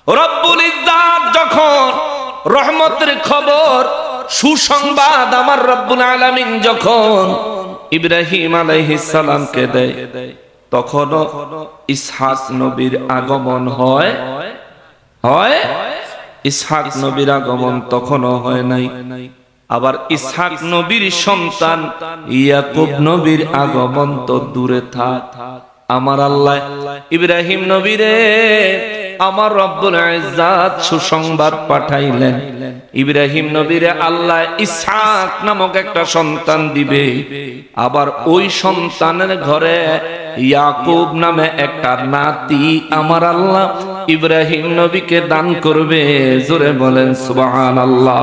রব্বুল ইজ্জাত যখন রহমতের খবর সুসংবাদ আমার রব্বুল আলামিন যখন ইব্রাহিম আলাইহিস সালামকে দেয়, তখনও ইসহাক নবীর আগমন হয়। ইসহাক নবীর আগমন তখনও হয় নাই। আবার ইসহাক নবীর সন্তান ইয়াকুব নবীর আগমন তো দূরে থাক, আমার আল্লাহ ইব্রাহিম নবীরে আমার রব্বুল ইজ্জাত সুসংবাদ পাঠাইলেন। ইব্রাহিম নবীরে আল্লাহ ইসহাক নামক একটা সন্তান দিবে, আবার ওই সন্তানের ঘরে ইয়াকুব নামে একটা নাতি আমার আল্লাহ ইব্রাহিম নবীকে দান করবে। জোরে বলেন সুবহানাল্লাহ।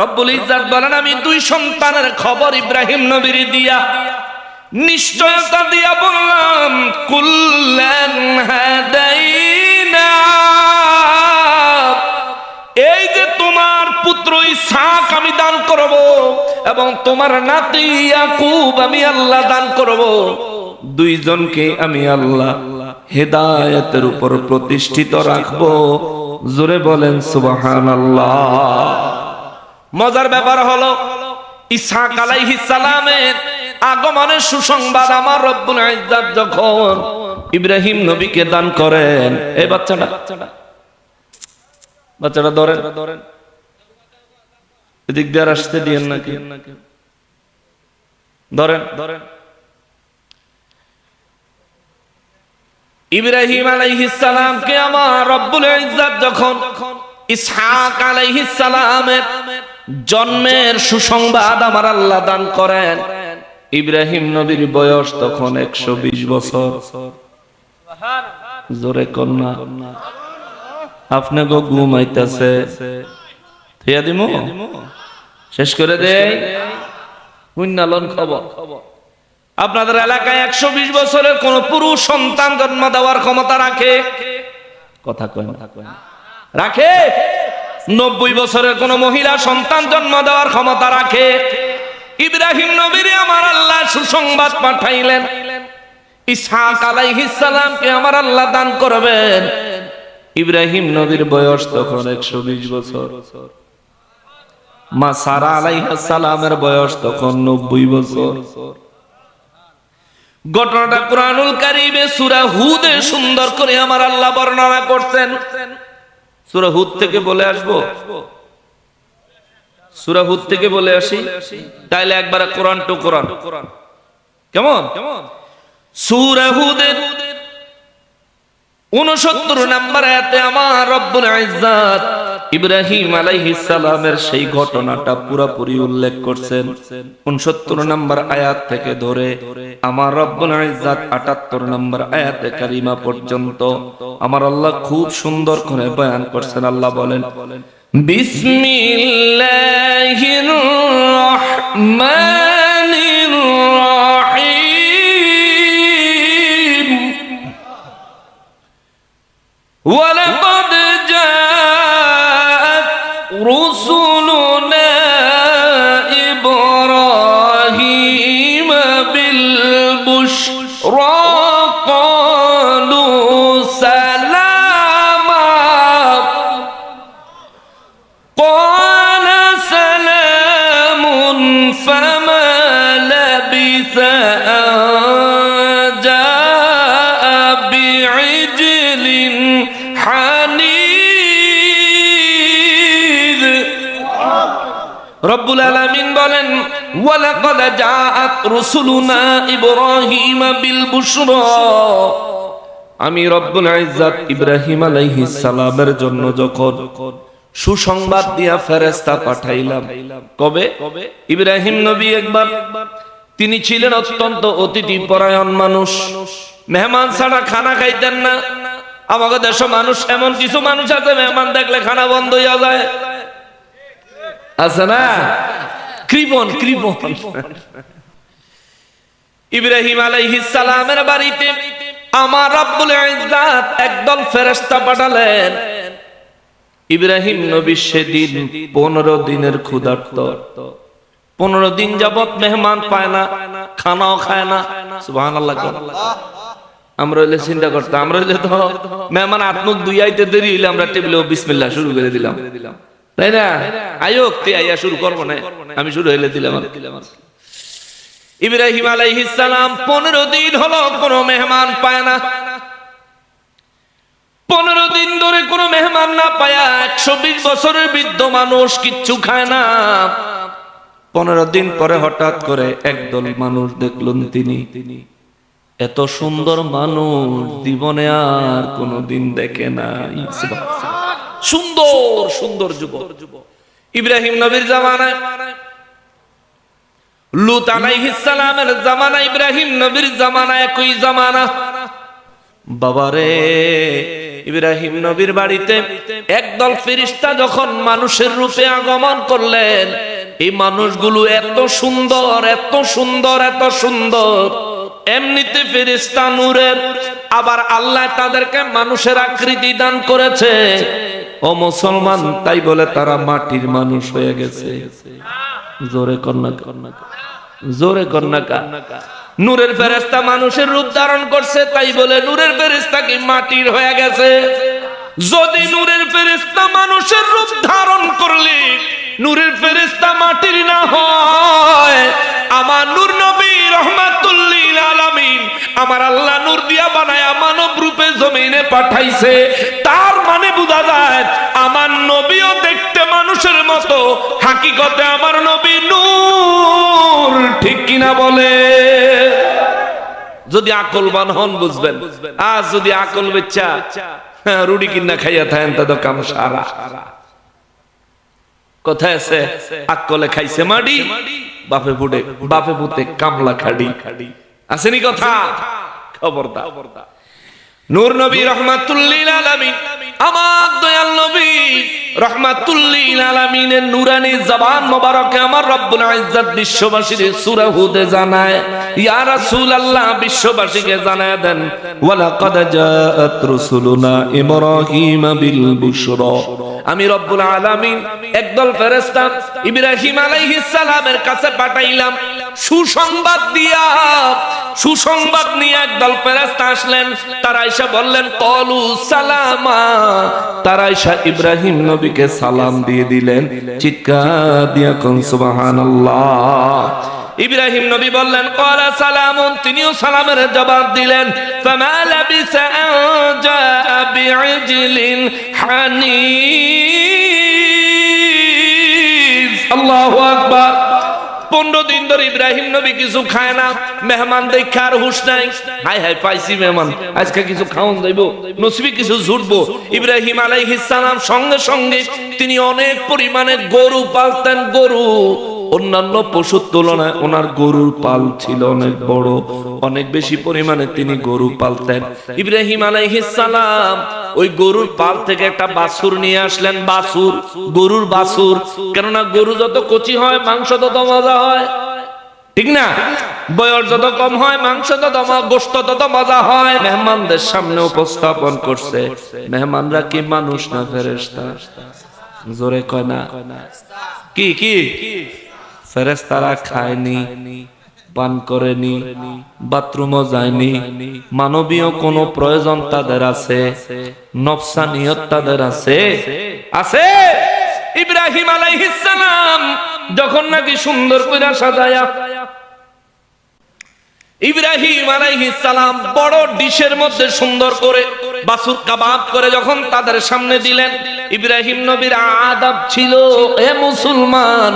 রব্বুল ইজ্জাত বলেন, আমি দুই সন্তানের খবর ইব্রাহিম নবীর দিয়া নিশ্চয়তা দিয়া বললাম, কুল্লান হাদাইনা, এই যে তোমার পুত্র ইসহাক আমি দান করব এবং তোমার নাতি ইয়াকুব আমি আল্লাহ দান করব। দুইজনকে আমি আল্লাহ হেদায়েতের উপর প্রতিষ্ঠিত রাখবো। জোরে বলেন সুবহানাল্লাহ। মজার ব্যাপার হলো, ইসহাক আলাইহিস সালামের আগমনের সুসংবাদ আমার রব্বুল ইজ্জাত যখন ইব্রাহিম নবীকে দান করেন, এই বাচ্চাটা ধরেন, এদিক দিয়ে আসতে দিয়েন নাকি, ধরেন। ইব্রাহিম আলাইহিস সালামকে আমার রব্বুল ইজ্জাত যখন ইসহাক আলাইহিস সালামের জন্মের সুসংবাদ আমার আল্লাহ দান করেন, ইব্রাহিম নবীর বয়স তখন 120 বছর। জোরে কন্যা আপনি গো ঘুমাইতেছে, শেষ করে দেই হুন্নালন খবর। আপনাদের এলাকায় 120 বছরের কোন পুরুষ সন্তান জন্ম দেওয়ার ক্ষমতা রাখে? কথা কয় না, রাখে? 90 বছরের কোন মহিলা সন্তান জন্ম দেওয়ার ক্ষমতা রাখে? ইব্রাহিম নবীরে আমার আল্লাহ সুসংবাদ পাঠাইলেন, ইসহাক আলাইহিস সালামকে আমার আল্লাহ দান করবেন। ইব্রাহিম নবীর বয়স তখন 120 বছর। মা সারা আলাইহিস সালামের বয়স তখন 90 বছর। ঘটনাটা কুরআনুল কারীমে সূরা হুদে সুন্দর করে আমার আল্লাহ বর্ণনা করছেন। সূরা হুদ থেকে বলে আসবো, সূরা হুদ থেকে বলে আসি, তাইলে একবার কোরআন টু কোরআন কেমন? সূরা হুদের 69 নম্বর আয়াতে আমার রব্বুল ইজ্জাত ইব্রাহিম আলাইহিস সালামের সেই ঘটনাটা পুরোপুরি উল্লেখ করছেন। 69 নম্বর আয়াত থেকে ধরে আমার রব্বুল ইজ্জাত 78 নম্বর আয়াতে কারিমা পর্যন্ত আমার আল্লাহ খুব সুন্দর করে বয়ান করছেন। আল্লাহ বলেন, বিসমিল্লাহির রহমানির রহিম, ওয়ালাকাদ জাআত রুসুলুনা ইব্রাহিম বিল বুশরা ক্বালু সালামা قال سلام فما لبث أن جاء بعجل حنيذ। রব্বুল আলামিন বলেন, ওয়ালাকাদ জাআত রুসুলুনা ইব্রাহিম বিল বুশরা, আমি রব্বুল ইজ্জাত ইব্রাহিম আলাইহিস সালামের জন্য যখন সুসংবাদ দিয়া ফেরেশতা পাঠাইলাম। কবে? ইব্রাহিম নবী একবার, তিনি ছিলেন অত্যন্ত অতিথি পরায়ণ মানুষ, মেহমান ছাড়া খানা খাইতেন না। আমাদের দেশে মানুষ, এমন কিছু মানুষ আছে মেহমান দেখলে খানা বন্ধ হইয়া যায়, আছে না? কৃপণ। ইব্রাহিম আলাইহিস সালামের বাড়িতে আমার রব্বুল ইজ্জাত একদল ফেরেশতা পাঠালেন। ইব্রাহিম নবী সেদিন 15 দিনের ক্ষুধার্ত, 15 দিন যাবত মেহমান পায় না, খানাও খায় না। সুবহানাল্লাহ। আমরা হইলে চিন্তা করতাম, আমরা হইলে তো মেহমান আত্মক দুই আইতে দেরি হইলে আমরা টেবিলে বিসমিল্লাহ শুরু করে দিলাম, তাই না? আয়োক তে আইয়া শুরু করবো না, আমি শুরু হইলে দিলাম। ইব্রাহিম আলাইহিস সালাম 15 দিন হলো কোনো মেহমান পায় না। 15 দিন ধরে কোনো মেহমান না পায়া 120 বছরের বৃদ্ধ মানুষ কিচ্ছু খায় না। 15 দিন পরে হঠাৎ করে একদল মানুষ দেখলেন, তিনি এত সুন্দর মানুষ জীবনে আর কোনদিন দেখে নাই। সুন্দর সুন্দর যুবক। ইব্রাহিম নবীর জামানায়, লূত আলাইহিস সালামের জামানা, ইব্রাহিম নবীর জামানা একই জামানা। বাবারে, ইব্রাহিম নবীর বাড়িতে একদল ফেরেশতা যখন মানুষের রূপে আগমন করলেন, এই মানুষগুলো এত সুন্দর, এত সুন্দর, এত সুন্দর। এমনিতে ফেরেশতা নূরের, আবার আল্লাহ তাদেরকে মানুষের আকৃতি দান করেছে। ও মুসলমান, তাই বলে তারা মাটির মানুষ হয়ে গেছে? জোরে কন্যা, জোরে কন্যা। নূরের ফেরেশতা মানুষের রূপ ধারণ করছে, তাই বলে নূরের ফেরেশতা কি মাটির হয়ে গেছে? যদি নূরের ফেরেশতা মানুষের রূপ ধারণ করলে নূরের ফেরেশতা মাটির না হয়, আমার নূর নবী রাহমাতুল লিল আলামিন, আমার আল্লাহ নূর দিয়া বানায়া মানব রূপে জমিনে পাঠাইছে। তার মানে বোঝা যায় আমার নবীও দেখতে মানুষের মতো, হাকিকতে আমার নবী নূর। ঠিক কিনা বলে? যদি আকলবান হন বুঝবেন, আর যদি আকল বেচ্চা রুটি কিনা খাইয়া থাকেন তা তো কাম সারা। কোথায় আছে আকলে খাইছে মাডি, বাপে পুতে কামলা খাড়ি, আসেনি কথা? খবরদার। নূর নবী রাহমাতুল লিল আলামিন, আমার দয়াল নবী রাহমাতুল লিল আলামিনের নূরানী জবান মোবারকে আমার রব্বুল ইজ্জত বিশ্ববাসীর সূরা হুদে জানায়, ইয়া রাসূলুল্লাহ, বিশ্ববাসীকে জানায় দেন, ওয়ালাকাদ জাআত রাসূলুনা ইব্রাহিম বিল বুশরা। আমি রব্বুল আলামিন একদল ফেরেশতা ইব্রাহিম আলাইহিস সালামের কাছে পাঠাইলাম সুসংবাদ দিয়া। সুসংবাদ নিয়ে একদল ফেরেশতা আসলেন। তারা এসে বললেন কলু সালামা। তারা এসে ইব্রাহিম নবীকে সালাম দিয়ে দিলেন। চিৎকার দিয়া কোন সুবহানাল্লাহ। ইব্রাহিম নবী বললেন ক্বালা সালামুন, তিনিও সালামের জবাব দিলেন। ফামা লাবিসা আন জাআ বিইজলিন হানিজ। আল্লাহু আকবার। 15 দিন ধরে ইব্রাহিম নবী কিছু খায় না। মেহমান দেখে আর হুঁশ নাই। হাই হাই, পাইছি মেহমান, আজকে কিছু খাওয়ান যাইব, নসিবে কিছু জুটবো। ইব্রাহিম আলাইহিস সালাম সঙ্গে সঙ্গে তিনি অনেক পরিমাণে গরু পালতেন। গরু, অন্যান্য পশুর তুলনায় ওনার গরুর পাল ছিল অনেক বড়, অনেক বেশি পরিমাণে তিনি গরু পালতেন। ইব্রাহিম আলাইহিস সালাম ওই গরুর পাল থেকে একটা বাছুর নিয়ে আসলেন। বাছুর, গরুর বাছুর। কেননা গরু যত কচি হয় মাংস তত মজা হয়, ঠিক না? বয়স যত কম হয় মাংস তত, গোশত তত মজা হয়। মেহমানদের সামনে উপস্থাপন করছে। মেহমানরা কি মানুষ না ফেরেশতা? জোরে কয় না। কি কি? ফেরেশতারা খায়নি, পান করেনি, বাথরুমও যায়নি। মানবীয় কোন প্রয়োজন তাদের আছে? নফসানিয়ত তাদের আছে? আছে। ইব্রাহিম আলাইহিস সালাম যখন নাকি সুন্দর করে সাজায়া, ইব্রাহিম আলাইহিস সালাম বড় ডিশের মধ্যে সুন্দর করে বাছুর কাবাব করে যখন তাদের সামনে দিলেন, ইব্রাহিম নবীর আদব ছিল, এ মুসলমান,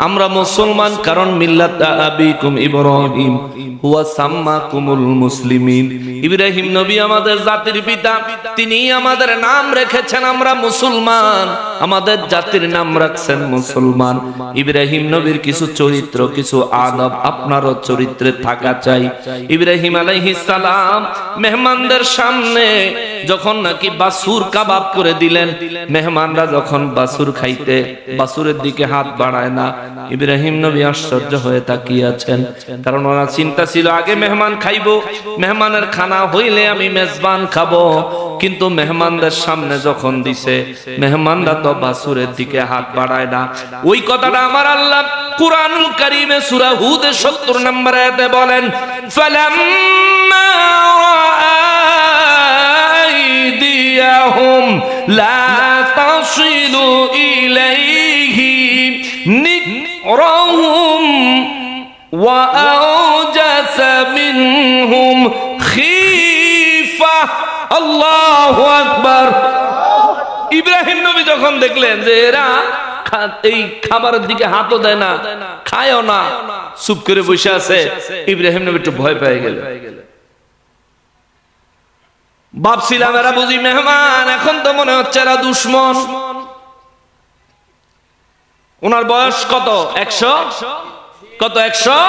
আমরা মুসলমান কারণ মিল্লাত আবিকুম ইব্রাহিম হুয়া সাম্মাকুমুল মুসলিমিন। ইব্রাহিম নবী আমাদের জাতির পিতা, তিনি আমাদের নাম রেখেছেন আমরা মুসলমান, আমাদের জাতির নাম রাখছেন মুসলমান। ইব্রাহিম নবীর কিছু চরিত্র, কিছু আদব আপনারও চরিত্রে থাকা চাই। ইব্রাহিম আলাইহিস সালাম মেহমানদের সামনে যখন নাকি বাছুর কাবাব করে দিলেন, মেহমানরা যখন বাছুর খাইতে বাছুরের দিকে হাত বাড়ায় না, ইব্রাহিম নবী আশ্চর্য হয়ে তাকিয়ে আছেন। কারণ ওরা চিন্তা ছিল আগে মেহমান খাইবো, মেহমানের খানা হইলে আমি মেজবান খাবো। কিন্তু মেহমানদের সামনে যখন দিছে, মেহমানরা তো বাছুরের দিকে হাত বাড়ায় না। ওই কথাটা আমার আল্লাহ কুরআনুল কারীমে সূরা হুদের 70 নম্বর আয়াতে বলেন, ফালাম্মা রাআ লাহুম লা তাসিলু ইলাইহি নিকরাহুম ওয়া আওজাসা মিনহুম খিফা। আল্লাহু আকবার। ইব্রাহিম নবী যখন দেখলেন যে এরা এই খাবারের দিকে হাতও দেয় না, খায়ও না, চুপ করে বসে আছে, ইব্রাহিম নবী একটু ভয় পেয়ে গেল। ভাবছিলাম এরা বুঝি মেহমান, এখন তো মনে হচ্ছে এরা দুশ্মন। ওনার বয়স কত? 100 কত? 100।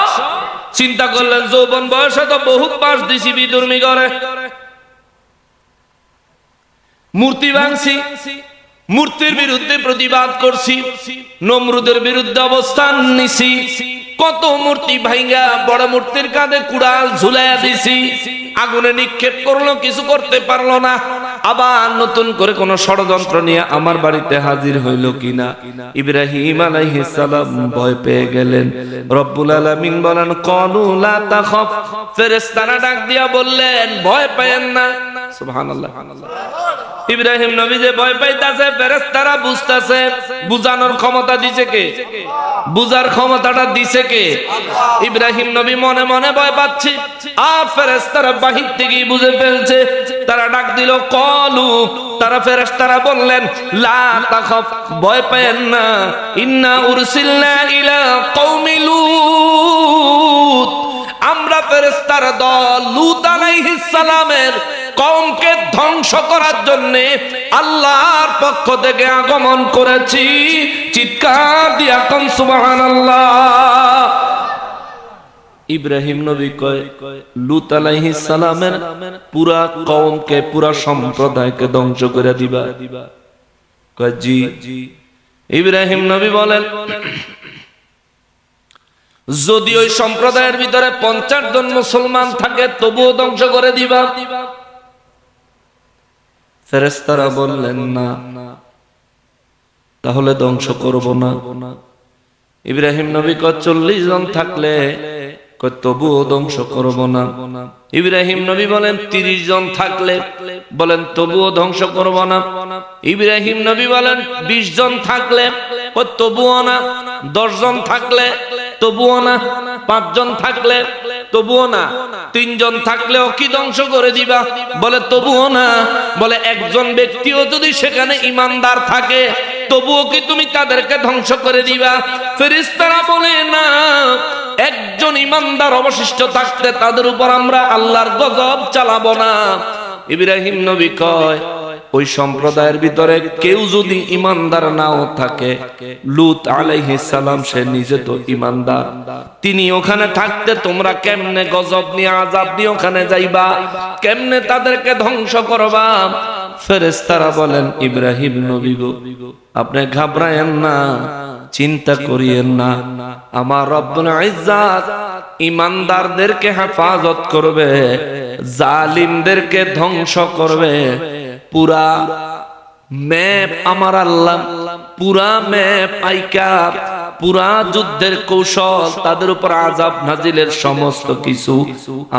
চিন্তা করলেন যৌবন বয়সে তো বহুত বাস দিছি বিদুর্মি করে, মূর্তি ভাঙছি, মূর্তির বিরুদ্ধে প্রতিবাদ করছি, নমরুদের বিরুদ্ধে অবস্থান নিছি, কত মূর্তি ভাঙ্গা বড় মূর্তির কাঁধে কুড়াল ঝুলাইয়া দিছি, আগুনে নিক্ষেপ করলো, কিছু করতে পারলো না। আবার নতুন করে কোন ষড়যন্ত্র নিয়ে আমার বাড়িতে হাজির হইল কিনা। ইব্রাহিম আলাইহিস সালাম ভয় পেয়ে গেলেন। রব্বুল আলামিন বলেন ক্বালু লা তাখাফ, ফেরেশতারা ডাক দিয়া বললেন ভয় পায়েন না। সুবহানাল্লাহ। ইব্রাহিম নবী যে ভয় পাইতাছে, ফেরেশতারা বুঝতাছে। বুঝানোর ক্ষমতা দিছে কে? বুঝার ক্ষমতাটা দিছে কে? ইব্রাহিম নবী মনে মনে ভয় পাচ্ছি, আর ফেরেশতারা বাহির থেকে বুঝে ফেলছে। তারা ডাক দিল ক্বালু, তারা ফেরেশতারা বললেন লা তাখাফ, ভয় পায়েন না, ইন্না উরসিলনা ইলা কওমি লূত, আমরা ফেরেশতার দল লূত আলাইহিস সালামের কওমকে ধ্বংস করার জন্য আল্লাহর পক্ষ থেকে আগমন করেছি। চিৎকার দিয়া কোন সুবহানাল্লাহ। ইব্রাহিম নবী কয় লূত আলাইহিস সালামের পুরা কওমকে, পুরা সম্প্রদায়কে ধ্বংস করে দিবা? কয় জি। ইব্রাহিম নবী বলেন যদি ওই সম্প্রদায়ের ভিতরে 50 জন মুসলমান থাকে তবুও ধ্বংস করে দিবা? ফেরেশতারা বললেন না, তাহলে ধ্বংস করব না। ইব্রাহিম নবী কয় 40 জন থাকলে? কয় তবুও ধ্বংস করব না। ইব্রাহিম নবী বলেন 30 জন থাকলে? বলেন তবুও ধ্বংস করব না। ইব্রাহিম নবী বলেন 20 জন থাকলে? কয় তবুও না। 10 জন থাকলে? তবুও না। 5 জন থাকলে? তবুও না। 3 জন থাকলেও কি ধ্বংস করে দিবা? বলে তবুও না। বলে একজন ব্যক্তিও যদি সেখানে ঈমানদার থাকে তবুও কি তুমি তাদেরকে ধ্বংস করে দিবা? ফেরেশতারা বলে না, একজন ঈমানদার অবশিষ্ট থাকতে তাদের উপর আমরা আল্লাহর গজব চালাবো না। ইব্রাহিম নবী কয় ওই সম্প্রদায়ের ভিতরে কেউ যদি ঈমানদার নাও থাকে, লূত আলাইহিস সালাম সে নিজে তো ঈমানদার, তিনি ওখানে থাকতে তোমরা কেমনে গজব নিয়ে আযাব নিয়ে ওখানে যাইবা? কেমনে তাদেরকে ধ্বংস করবা? ফেরেশতারা বলেন ইব্রাহিম নবী গো, আপনি ঘাবড়ায়েন না, চিন্তা করিয়েন না, আমার রব্বুল ইজ্জাত ঈমানদারদেরকে হেফাজত করবে, জালিমদেরকে ধ্বংস করবে। পুরা ম্যাপ আমার আল্লাহ, পুরা ম্যাপ আইকা, পুরা যুদ্ধের কৌশল, তাদের উপর আযাব নাজিলের সমস্ত কিছু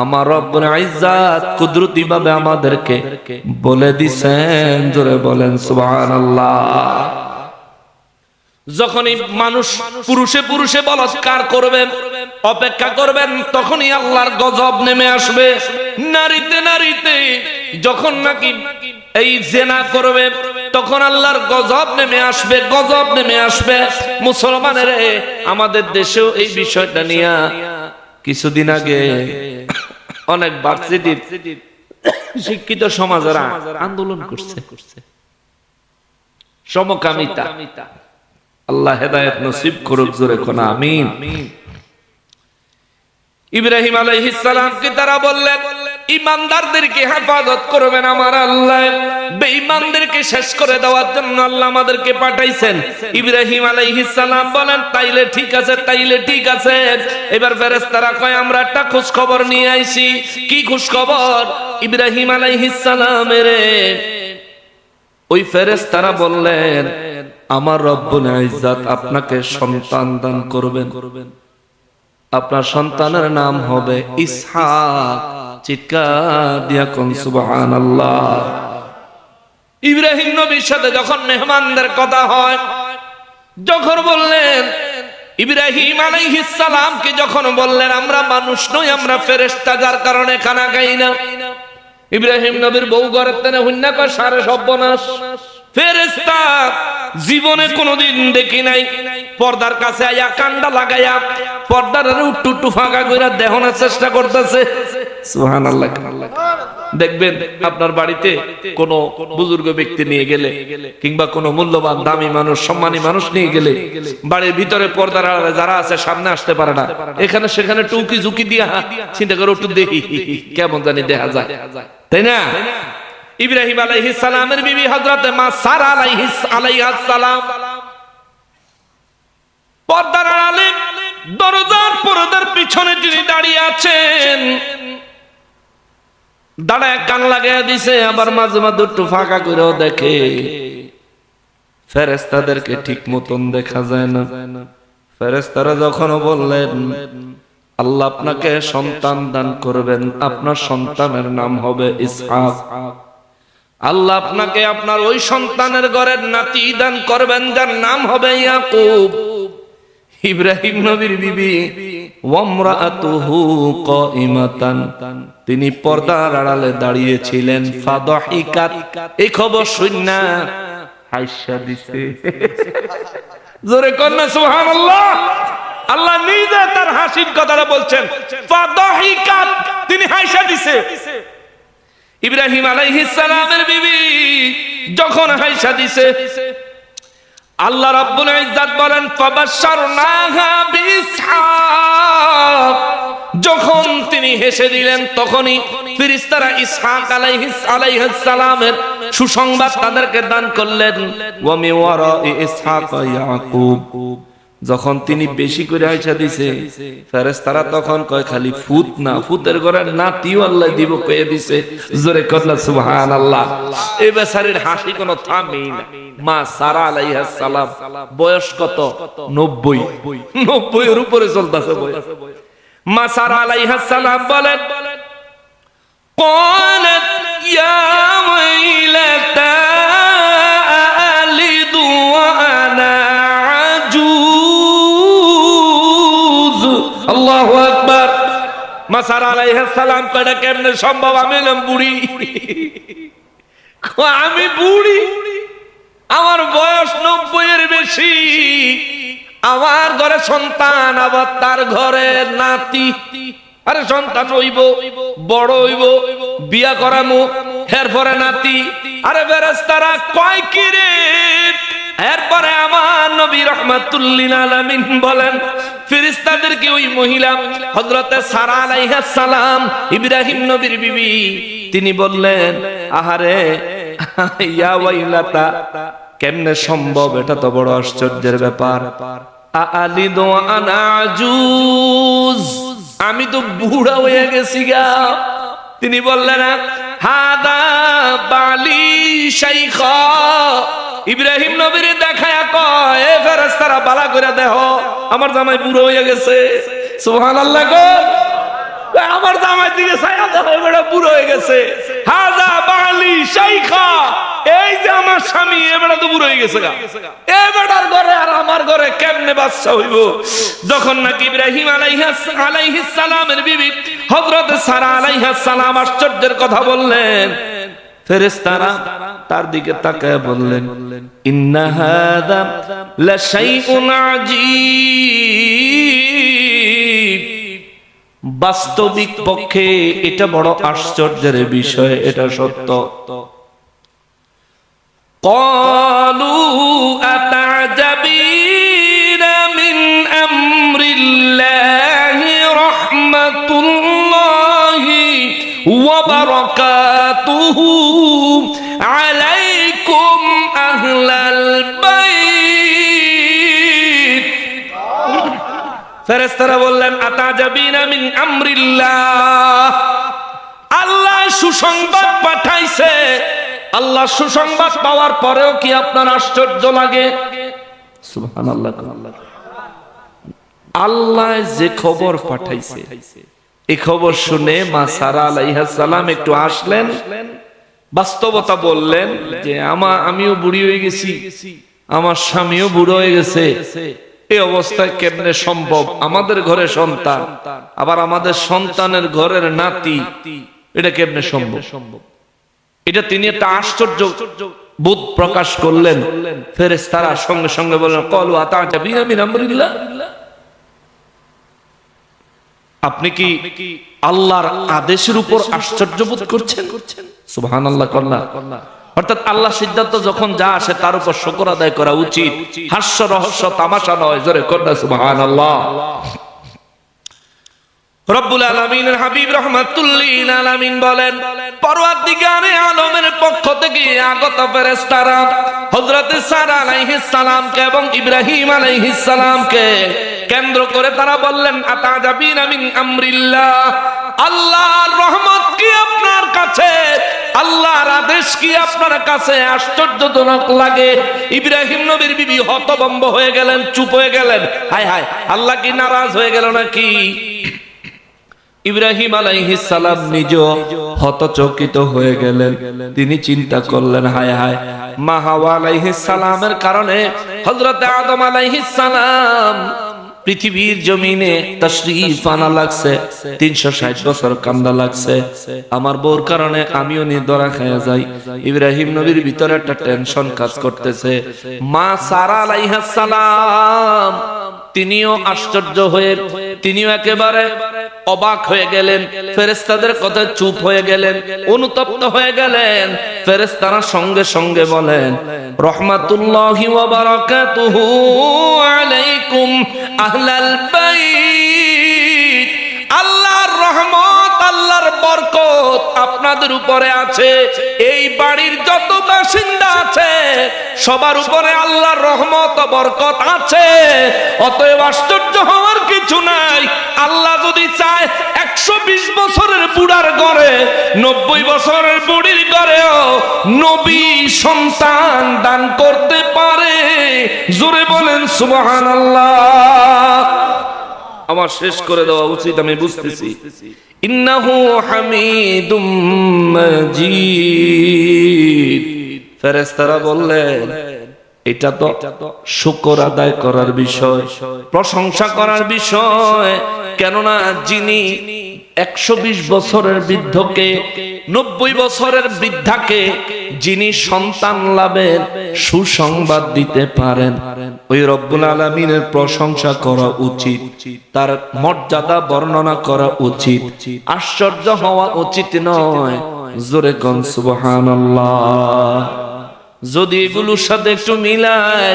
আমার রব্বুল ইজ্জাত কুদরতি ভাবে আমাদেরকে বলে দিছেন। জোরে বলেন সুবহানাল্লাহ। যখনই মানুষ পুরুষে পুরুষে বলাৎকার করবেন, অপেক্ষা করবেন, তখনই আল্লাহর গজব নেমে আসবে। নারীতে নারীতে যখন নাকি এই জেনা করবে তখন আল্লাহর গজব নেমে আসবে, গজব নেমে আসবে। মুসলমানের আমাদের দেশেও এই বিষয়টা নিয়ে কিছুদিন আগে অনেক ভার্সিটির শিক্ষিত সমাজেরা আন্দোলন করছে, সমকামিতা। আল্লাহ হেদায়েত নসিব করুক, জোরে কোন আমিন। ইব্রাহিম আলাইহিস সালামকে তারা বললেন ঈমানদারদেরকে হেফাজত করবেন আমার আল্লাহ, বেঈমানদেরকে শেষ করে দেওয়ার জন্য আল্লাহ আমাদেরকে পাঠাইছেন। ইব্রাহিম আলাইহিস সালাম বলেন তাইলে ঠিক আছে, তাইলে ঠিক আছে। এবার ফেরেশতারা কয় আমরা একটা খোঁজ খবর নিয়ে আইছি। কি খোঁজ খবর? ইব্রাহিম আলাইহিস সালামের ওই ফেরেশতারা বললেন আমার রব্বুল ইজ্জাত আপনাকে সন্তান দান করবেন, আপনার সন্তানের নাম হবে ইসহাক। চিৎকার দিয়া কোন সুবহানাল্লাহ। ইব্রাহিম নবীর সাথে যখন মেহমানদের কথা হয়, যখন বললেন ইব্রাহিম আলাইহিস সালামকে যখন বললেন আমরা মানুষ নই, আমরা ফেরেশতা, যার কারণে খানা খাই না। ইব্রাহিম নবীর বউ ঘরের তেনে হুন্না কয় সারে সর্বনাশ, ফেরেশতা জীবনে কোনোদিন দেখি নাই। পর্দার কাছে আয়া কান্ডা লাগাইয়া পর্দার উট্টু ফাঁকা কইরা দেহনের চেষ্টা করতেছে। সুবহানাল্লাহ। দেখবেন আপনার বাড়িতে কোনো বুজুর্গ ব্যক্তি নিয়ে গেলে কিংবা কোনো মূল্যবান দামি মানুষ, সম্মানী মানুষ নিয়ে গেলে বাড়ির ভিতরে পর্দার আড়ালে যারা আছে সামনে আসতে পারে না, এখানে সেখানে টুকি ঝুঁকি দিয়া চিন্তা করে একটু দেখি কেমন জানি দেখা যায়, তাই না? ইব্রাহিম আলাইহিস সালামের বিবি হযরতে মা সারা আলাইহিস সালাম পর্দার আড়ালে দরজার পর্দার পিছনে তিনি দাঁড়িয়ে আছেন, দাঁড়ায় কান লাগাইয়া দিছে, আবার মাঝে মাঝে একটু ফাঁকা করেও দেখে। ফেরেশতাদেরকে ঠিক মতন দেখা যায় না। ফেরেশতারা যখন বললেন আল্লাহ আপনাকে সন্তান দান করবেন, আপনার সন্তানের নাম হবে ইসহাক, আল্লাহ আপনাকে আপনার ওই সন্তানের ঘরের নাতি দান করবেন যার নাম হবে ইয়াকুব। ইব্রাহিম নবীর বিবি ওয়ামরাআতুহু কাইমাতান, তিনি পর্দার আড়ালে দাঁড়িয়ে ছিলেন। ফাদাহিকাত, এই খবর শুননা হাসিয়া দিছে। জোরে কন্যা সুবহানাল্লাহ। আল্লাহ নিজে তার হাসির কথাটা বলছেন, ফাদাহিকাত, তিনি হাসিয়া দিছে। ইব্রাহিম আলাইহিস সালামের বিবি যখন হাসিয়া দিছে, আল্লাহ রাব্বুল ইজ্জত বলেন ফাবাশশারনাহা বিইসহাক, যখন তিনি হেসে দিলেন তখনই ফেরেশতারা ইসহাক আলাইহিস সালামের সুসংবাদ তাদেরকে দান করলেন। ওয়া মিন ওয়ারাই ইসহাক ইয়াকুব, যখন তিনি বেশি করে হাসা দিছে ফেরেশতারা তখন কয় খালি ফুত না, ফুতের ঘরে নাতিও আল্লাহ দিব কয়ে দিছে। জোরে কন্না সুবহানাল্লাহ। এই বেচারির হাসি কোনো থামেই না। মা সারা আলাইহিস সালাম বয়স কত? 90, 90 এর উপরে চলতেছে বয়স। মা সারা আলাইহিস সালাম বলেন قالت يا ويلتى ألد وأنا عجوز। আল্লাহু আকবার। মা সারা আলাইহিস সালাম কয়টা কেমনে সম্ভব? আমি হলাম বুড়ি, আমি বুড়ি, আমার বয়স 90 এর বেশি, আমার ঘরে সন্তান, আবার তার ঘরে নাতি। আরে সন্তান হইব, বড় হইব, বিয়া করামু, এরপরে নাতি। আরে ফেরেশতারা কয় কি রে? এরপরে আমার নবী রাহমাতুল লিল আলামিন বলেন ফেরেশতাদেরকে ওই মহিলা হযরতে সারা আলাইহিস সালাম ইব্রাহিম নবীর বিবি, তিনি বললেন আহারে ইয়া ওয়াইলাতা, কেমনে সম্ভব? এটা তো বড় আশ্চর্যের ব্যাপার। আলিদু আনা আজুজ, আমি তো বুড়া হয়ে গেছি গা। তিনি বললেন হাদা বালি শাইখা, ইব্রাহিম নবীর দেখায়া কয় এ ফেরেশতারা বালা করে দেখো আমার জামাই বুড়ো হয়ে গেছে। সুবহানাল্লাহ গো, আমার জামাই দিকে ছায়া দেখো এবারে বুড়ো হয়ে গেছে। হাদা বালি শাইখা, এই যে আমার স্বামী এবারে তো বুড়ো হয়ে গেছে গা, এবারের ঘরে আর আমার ঘরে কেমনে বাচ্চা হইব? যখন নাকি ইব্রাহিম আলাইহিস সালামের বিবি হযরত সারা আলাইহিস সালাম আশ্চর্যের কথা বললেন, ফেরেশতারা তার দিকে তাকায় বললেন ইন্না হাযা লা শাইউন আজীব, বাস্তবিক পক্ষে এটা বড় আশ্চর্যের বিষয়, এটা সত্য। ক্বালু আতা'জাবিনা মিন আমরিল্লাহি রাহমাতুল্লাহি ওয়া বারাকাতুহু আলাইকুম আহলাল বাইত। ফেরেশতারা বললেন আতা'জাবিনা মিন আমরিল্লাহ, আল্লাহ সুসংবাদ পাঠাইছে। আল্লাহ সুসংবাদ পাওয়ার পরেও কি আপনার আশ্চর্য লাগে? সুবহানাল্লাহ। আল্লাহ যে খবর পাঠাইছে এই খবর শুনে মা সারা আলাইহিস সালাম একটু হাসলেন, বাস্তবতা বললেন যে আমিও বুড়ি হয়ে গেছি, আমার স্বামীও বুড়ো হয়ে গেছে, এই অবস্থায় কেমনে সম্ভব? আমাদের ঘরে সন্তান, আবার আমাদের সন্তানের ঘরের নাতি, এটা কেমনে সম্ভব? এটা তিনি একটা আশ্চর্য বোধ প্রকাশ করলেন। ফেরেশতারা সঙ্গে সঙ্গে বললেন, ক্বালু আতা'জাবিনা মিন আমরিল্লাহ, আপনি কি আল্লাহর আদেশের উপর আশ্চর্য বোধ করছেন? সুবহানাল্লাহ। অর্থাৎ আল্লাহ সিদ্ধান্ত যখন যা আসে তার উপর শুকর আদায় করা উচিত, হাস্য রহস্য তামাশা নয়। জোরে কন্যা সুবহানাল্লাহ। রব্বুল আলামিনের হাবিব রাহমাতুল লিল আলামিন বলেন, পরওয়ারদিগারে আলমের পক্ষ থেকে আগত ফেরেশতারা হযরত সারা আলাইহিস সালামকে এবং ইব্রাহিম আলাইহিস সালামকে কেন্দ্র করে তারা বললেন, আতা'জাবিনা মিন আমরিল্লাহ, আল্লাহর রহমত কি আপনার কাছে, আল্লাহর আদেশ কি আপনার কাছে আশ্চর্যজনক লাগে? ইব্রাহিম নবীর বিবি হতভম্ব হয়ে গেলেন, চুপ হয়ে গেলেন। হায় হায়, আল্লাহ কি নারাজ হয়ে গেল নাকি? ইব্রাহিম আলাইহিস সালাম নিজে হতচকিত হয়ে গেলেন। তিনি চিন্তা করলেন, হায় হায়, মা হাওয়া আলাইহিস সালামের কারণে হযরত আদম আলাইহিস সালাম পৃথিবীর জমিনে তাশরীফ আনা লাগছে, 360 বছর কান্দা লাগছে। আমার বউর কারণে আমিও নিদরা খেয়ে যাই। ইব্রাহিম নবীর ভিতরে একটা টেনশন কাজ করতেছে। মা সারা আলাইহিস সালাম তিনিও আশ্চর্য হয়ে, তিনিও একেবারে অবাক হয়ে গেলেন। ফেরেশতাদের কথা চুপ হয়ে গেলেন, অনুতপ্ত হয়ে গেলেন। ফেরেশতারা সঙ্গে সঙ্গে বলেন, রাহমাতুল্লাহি ওয়া বারাকাতুহু আলাইকুম আহলাল বাইত, আল্লাহর রহমত, আল্লাহর বরকত আপনাদের উপরে আছে। এই বাড়ির যত বাসিন্দা আছে সবার উপরে আল্লাহর রহমত ও বরকত আছে। অতএব আশ্চর্য হওয়ার কিছু নাই। আল্লাহ যদি চায় 120 বছরের বুড়ার ঘরে, 90 বছরের বুড়ির ঘরেও নবী সন্তান দান করতে পারে। জোরে বলেন সুবহানাল্লাহ। আমার শেষ করে দেওয়া উচিত, আমি বুঝতেছি। ইন্নাহু হামিদুম মাজিদ। ফেরেশতারা বললেন, এটা তো শুকর আদায় করার বিষয়, প্রশংসা করার বিষয়। কেননা যিনি 120 বছরের বৃদ্ধকে, 90 বছরের বৃদ্ধাকে যিনি সন্তান লাভের সুসংবাদ দিতে পারেন, ওই রব্বুল আলামিনের প্রশংসা করা উচিত, তার মর্যাদা বর্ণনা করা উচিত, আশ্চর্য হওয়া উচিত নয়। জোরে কোন সুবহানাল্লাহ। যদি এগুলোর সাথে একটু মিলাই,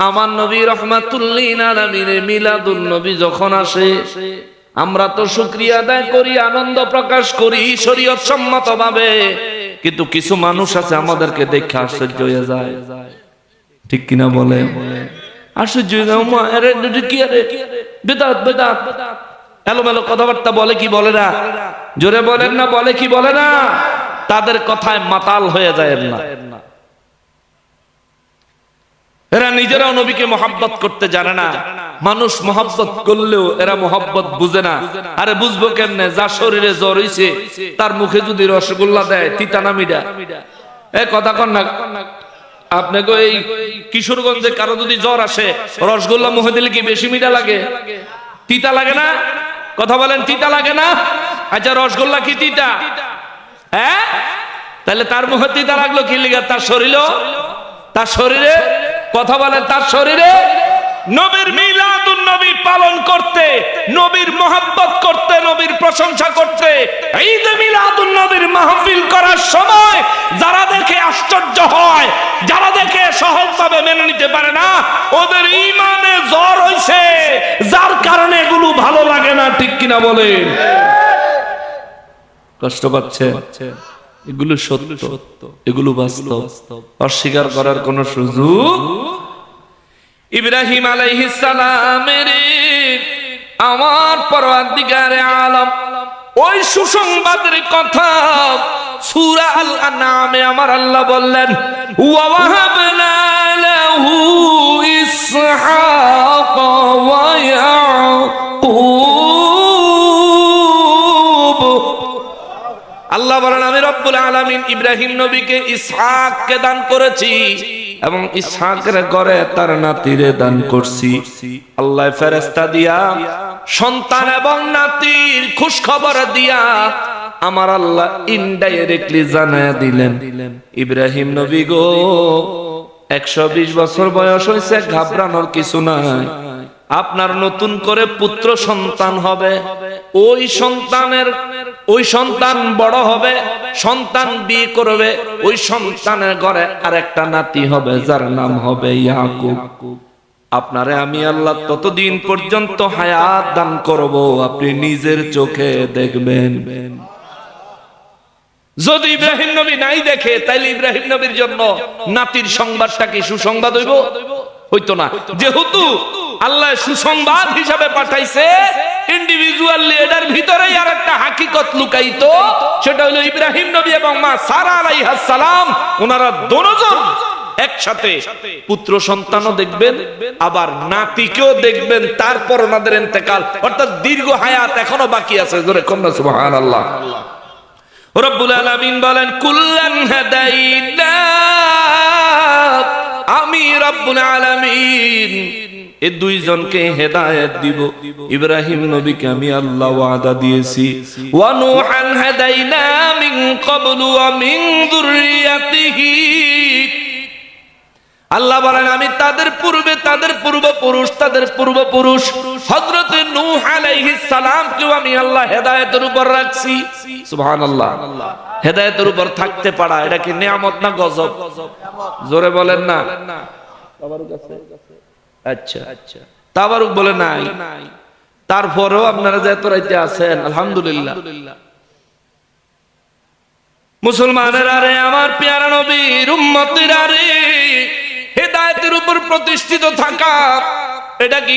আমার নবী রাহমাতুল লিল আলামিনের মিলাদুন নবী যখন আসে, আমরা তো শুকরিয়া আদায় করি, আনন্দ প্রকাশ করি শরীয়ত সম্মত ভাবে, কিন্তু কিছু মানুষ আছে আমাদেরকে দেখে আশ্চর্য হয়ে যায়। ঠিক কিনা বলে? আশ্চর্য হয়ে যায়, আরে কি, আরে বেদাত বেদাত, এলোমেলো কথাবার্তা বলে কি বলে না? জোরে বলেন না, বলে কি বলে না? তাদের কথায় মাতাল হয়ে যায় না। এরা নিজেরাও নবীকে মহব্বত করতে জানে না। মানুষ মহব্বত করলেও এরা মহব্বত বুঝে না। আরে বুঝবো কেমনে? যার শরীরে জ্বর হইছে তার মুখে যদি রসগোল্লা দেয়, তিতা না মিডা? এ কথা কন না। আপনাকে এই কিশোরগঞ্জে কারো যদি জ্বর আসে, রসগোল্লা মুখে দিলে কি বেশি মিঠা লাগে? তিতা লাগে না? কথা বলেন, তিতা লাগে না? আচ্ছা, রসগোল্লা কি তিতা? হ্যাঁ, তাহলে তার মুখে তিতা লাগলো কি লিগা? তার শরীরে কথা বলেন, তার শরীরে নবীর মিলাদুন নবী পালন করতে, নবীর মহব্বত করতে, নবীর প্রশংসা করতে, ঈদ মিলাদুন নবীর মাহফিল করার সময় যারা দেখে আশ্চর্য হয়, যারা দেখে সহজভাবে মেনে নিতে পারে না, ওদের ঈমানে জ্বর হইছে, যার কারণে এগুলো ভালো লাগে না। ঠিক কিনা বলেন? কষ্ট পাচ্ছে? এগুলো সত্য, এগুলো বাস্তব, অস্বীকার করার কোন সুযোগ। ইব্রাহিম আলাইহিস সালামের আমার পরওয়ারদিগারে আলম ওই সুসংবাদের কথা সূরা আল আনআমে আমার আল্লাহ বললেন, ওয়া ওয়াহাবনা লাহু ইসহাক ওয়া ইয়াকুব। আল্লাহ বলেন, আমি রব্বুল রব্বুল আলামিন ইব্রাহিম নবীকে ইসহাককে দান করেছি এবং ইসহাকের ঘরে তার নাতিরে দান করছি। আল্লাহ ফেরেশতা দিয়া সন্তান এবং নাতির খুশ খবর দিয়া আমার আল্লাহ ইনডাইরেক্টলি জানায়া দিলেন, ইব্রাহিম নবী গো 120 বছর বয়স হয়েছে, ঘাবড়ানোর কিছু নাই। আপনার নতুন করে পুত্র সন্তান হবে, ওই সন্তান বড় হবে, সন্তান বিয়ে করবে, ওই সন্তানের ঘরে আরেকটা নাতি হবে যার নাম হবে ইয়াকুব। আপনারে আমি আল্লাহ ততদিন পর্যন্ত হায়াত দান করব, আপনি নিজের চোখে দেখবেন। যদি ইব্রাহিম নবী নাই দেখে তাইলে ইব্রাহিম নবীর জন্য নাতির সংবাদটা কি সুসংবাদ হইব? হইতো না। যেহেতু আল্লাহ সুসংবাদ হিসাবে পাঠাইছে, ইন্ডিভিজুয়ালি এটার ভিতরেই আরেকটা হাকিকত লুকায়িত, সেটা হলো ইব্রাহিম নবী এবং মা সারা আলাইহিস সালাম ওনারা দুজন একসাথে পুত্র সন্তানও দেখবেন, আবার নাতিকেও দেখবেন। তারপর ওনাদের ইন্তেকাল, অর্থাৎ দীর্ঘ হায়াত এখনো বাকি আছে। জোরে কন্যা সুবহানাল্লাহ। রব্বুল আলামিন বলেন, কুল্লান হাদাইনা, আমি রব্বুল আলামিন এই দুইজনকে হেদায়েত দিব। ইব্রাহিম নবীকে আমি আল্লাহ ওয়াদা দিয়েছি, ওয়া নূহান হাদাইনা মিন ক্বাবলু ওয়া মিন যুররিয়াতিহি। আল্লাহ বলেন, আমি তাদের পূর্বে তাদের পূর্বপুরুষ হযরত নূহ আলাইহিস সালামকে আমি আল্লাহ হেদায়েতের উপর রাখছি। সুবহানাল্লাহ। হেদায়েতের উপর থাকতে পারা এটা কি নিয়ামত না গজব? জোরে বলেন না। তাবারুক আছে? আচ্ছা, তাবারুক বলে নাই। তারপরেও আপনারা যে এত রাইতে আছেন, আলহামদুলিল্লাহ। মুসলমানেরা রে, আমার পেয়ারা নবীর উম্মতিরা রে, হেদায়েতের উপর প্রতিষ্ঠিত থাকা এটা কি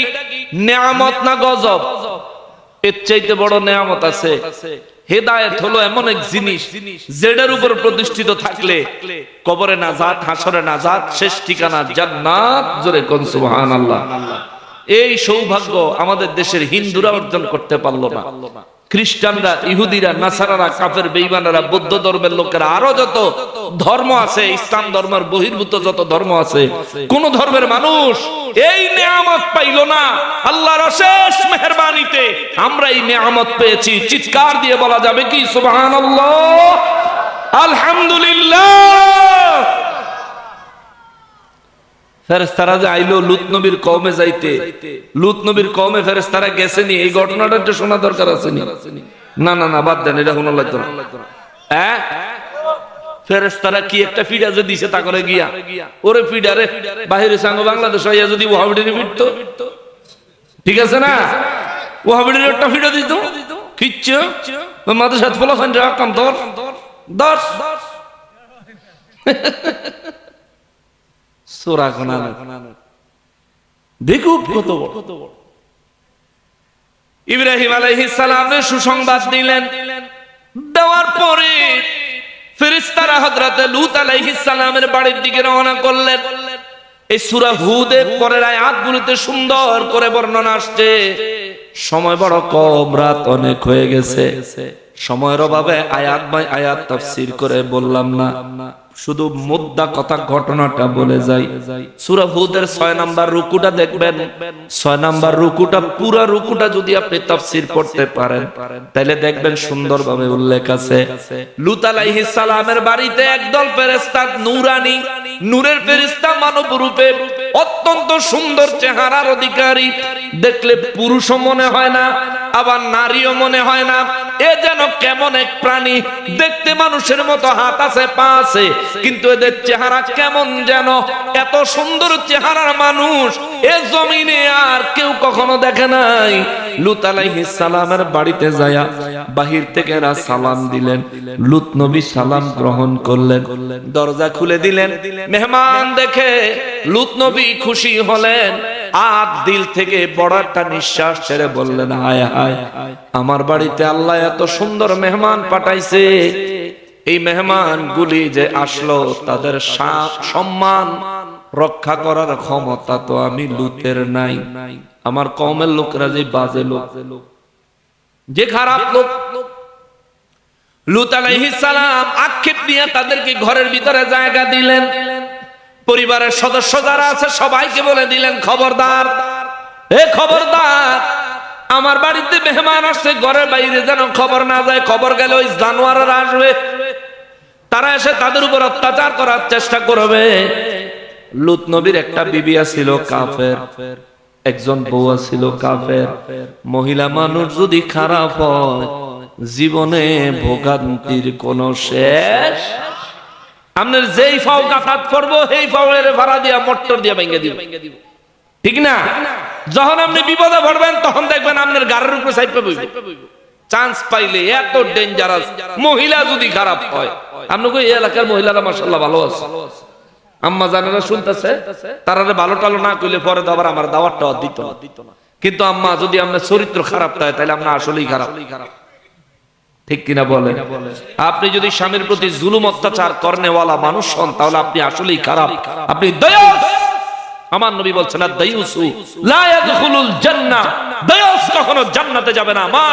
নিয়ামত না গজব? এর চাইতে বড় নিয়ামত আছে? হেদায়েত হলো এমন এক জিনিস যেটার উপর প্রতিষ্ঠিত থাকলে কবরে নাজাত, হাসরে নাজাত, শেষ ঠিকানা জান্নাত। জোরে কোন সুবহানাল্লাহ। এই সৌভাগ্য আমাদের দেশের হিন্দুরা অর্জন করতে পারলো না। খ্রিস্টানরা, ইহুদিরা, নাসারারা, কাফের বেঈমানরা, বৌদ্ধ ধর্মের লোকেরা, আরো যত ধর্ম আছে, ইসলাম ধর্মের বহির্ভূত যত ধর্ম আছে, কোন ধর্মের মানুষ এই নিয়ামত পাইল না। আল্লাহর অশেষ মেহেরবানিতে আমরা এই নিয়ামত পেয়েছি। চিৎকার দিয়ে বলা যাবে কি সুবহানাল্লাহ, আলহামদুলিল্লাহ। ফেরেশতারা যে আইলো লূত নবীর কওমে যাইতে, লূত নবীর কওমে ফেরেশতারা গেছেনি, এই ঘটনাটা একটু শোনা দরকার আছে নি? না না না, বাদ দেন, এটা শোনা লাগতো না। হ্যাঁ, ফেরেশতারা কি একটা ফিডা যে দিছে তা করে গিয়া, ওরে ফিডারে বাহিরে সাঙ্গ বাংলাদেশ হইয়া যদি ওয়াহাবিদের ফিরতো, ঠিক আছে না? ওয়াহাবিদের একটা ফিডা দিত, কিচ্ছু মাদের সাথে ফলাফান রাখতাম দশ সোরা কোনা দেখুক কত বড়। ইব্রাহিম আলাইহিস সালামের সুসংবাদ দিলেন, দেওয়ার পরে ফেরেশতারা হযরত লূত আলাইহিস সালামের বাড়ির দিকে রওনা করলেন। এই সূরা হুদের পরের আয়াতগুলোতে সুন্দর করে বর্ণনা আসছে। সময় বড় কম, রাত অনেক হয়ে গেছে, সময়ের অভাবে আয়াত বাই আয়াত তাফসীর করে বললাম না, শুধু মুদ্দা কথা ঘটনাটা বলে যাই। সূরা হুদের 6 নাম্বার রুকুটা দেখবেন, 6 নাম্বার রুকুটা, পুরো রুকুটা যদি আপনি তাফসীর পড়তে পারেন তাহলে দেখবেন সুন্দরভাবে উল্লেখ আছে। লূত আলাইহিস সালামের বাড়িতে একদল ফেরেশতা, নূরানী, নূরের ফেরেশতা, মানব রূপে, অত্যন্ত সুন্দর চেহারার অধিকারী, দেখলে পুরুষও মনে হয় না আবার নারীও মনে হয় না। এ যেন কেমন এক প্রাণী, দেখতে মানুষের মতো, হাত আছে, পা আছে, কিন্তু এদের চেহারা কেমন যেন। এত সুন্দর চেহারার মানুষ এ জমিনে আর কেউ কখনো দেখে নাই। লূত আলাইহিস সালামের বাড়িতে যায়া বাহির থেকে এরা সালাম দিলেন। লূত নবী সালাম গ্রহণ করলেন, দরজা খুলে দিলেন। মেহমান দেখে লূত নবী খুশি হলেন, আর দিল থেকে বড় একটা নিঃশ্বাস ছেড়ে বললেন, হায় হায়, আমার বাড়িতে আল্লাহ এত সুন্দর মেহমান পাঠাইছে। এই মেহমান গুলি যে আসলো তাদের সম্মান রক্ষা করার ক্ষমতা তো আমি লূতের নাই। আমার কওমের লোকরা যে বাজে লোক, যে খারাপ লোক, লূত আলাইহিস সালাম আক্ষেপ নিয়ে তাদেরকে ঘরের ভিতরে জায়গা দিলেন। পরিবারের সদস্য যারা আছে সবাইকে বলে দিলেন, খবরদার, খবরদার, আমার বাড়িতে মেহমান আসছে, ঘরের বাইরে যেন খবর না যায়। খবর গেলে ওই জানোয়াররা আসবে, তারা এসে তাদের উপর অত্যাচার করার চেষ্টা করবে। লূত নবীর একটা বিবি ছিল কাফের, একজন বউ ছিল কাফের। মহিলা মানুষ যদি খারাপ হয়, জীবনে ভোগান্তির কোন শেষ। আপনার যেই ফাও কাফাত করবো সেই ফাওয়ের ভাড়া দিয়া মোটর দিয়া ভেঙে দিব, ঠিক না? যখন আপনি বিপদে পড়বেন তখন দেখবেন আপনার গাড়ির উপরে চাইপা বইবে। চান্স পাইলে এত ডেঞ্জারাস। মহিলা যদি খারাপ হয়, আপনি কই এই এলাকার মহিলারা মাশাআল্লাহ ভালো আছে, আম্মা জানেরা শুনতেছে, তারা ভালো টালো না কইলে পরে তো আবার আমার দাওয়াতটা দিত না। কিন্তু আম্মা যদি আপনার চরিত্র খারাপ হয় তাহলে আপনার আসলেই খারাপ, ঠিক কিনা বলে? আপনি যদি স্বামীর প্রতি জুলুম অত্যাচার করনেওয়ালা মানুষ হন তাহলে আপনি আসলেই খারাপ, আপনি দায়ুস। আমার নবী বলছেন, দায়ুসু লা ইয়াদখুলুল জান্নাহ, দায়ুস কখনো জান্নাতে যাবে না। মা,